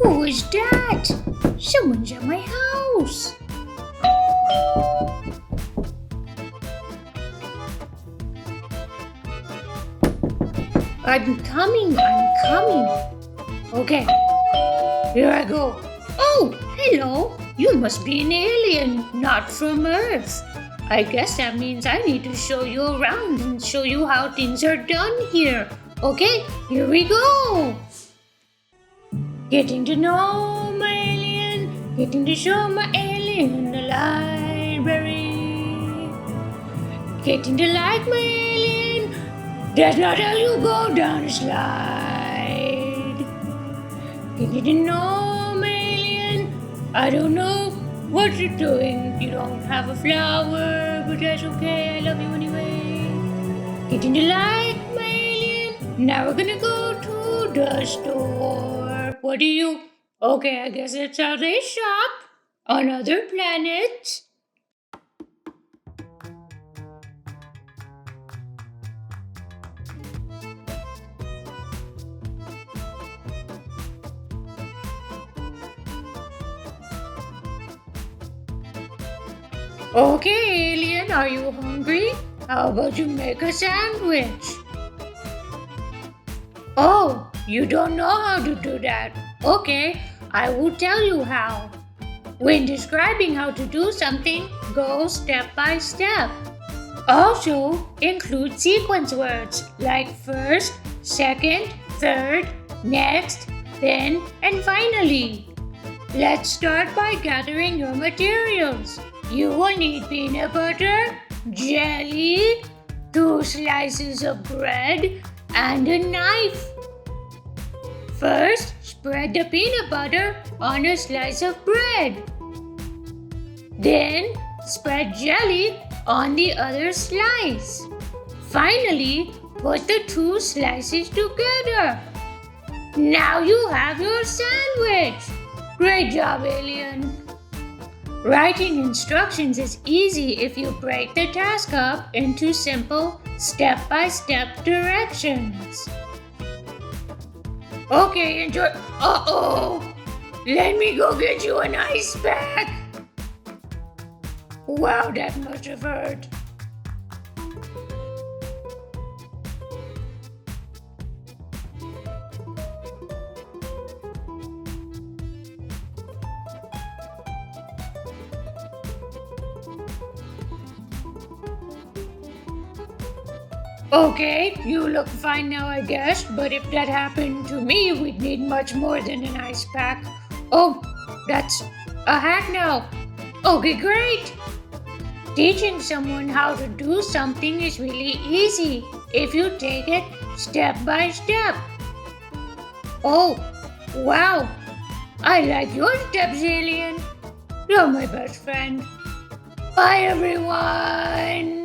Who is that? Someone's at my house. I'm coming. Okay, here I go. Oh, hello. You must be an alien, not from Earth. I guess that means I need to show you around and show you how things are done here. Okay, here we go. Getting to know my alien, getting to show my alien in the library. Getting to like my alien, that's not how you go down a slide. Getting to know my alien, I don't know what you're doing. You don't have a flower, but that's okay, I love you anyway. Getting to like my alien, now we're gonna go to the store. What do you... Okay, I guess that's how they shop on other planets. Okay, alien, are you hungry? How about you make a sandwich? Oh, you don't know how to do that. Okay, I will tell you how. When describing how to do something, go step by step. Also, include sequence words like first, second, third, next, then, and finally. Let's start by gathering your materials. You will need peanut butter, jelly, 2 slices of bread, and a knife. First, spread the peanut butter on a slice of bread. Then, spread jelly on the other slice. Finally, put the 2 slices together. Now you have your sandwich. Great job, alien. Writing instructions is easy if you break the task up into simple step-by-step directions. Okay, enjoy. Uh-oh! Let me go get you an ice pack. Wow, that must have hurt. Okay, you look fine now, I guess, but if that happened to me, we'd need much more than an ice pack. Oh, that's a hat now. Okay, great. Teaching someone how to do something is really easy if you take it step by step. Oh, wow. I like your steps, alien. You're my best friend. Bye, everyone.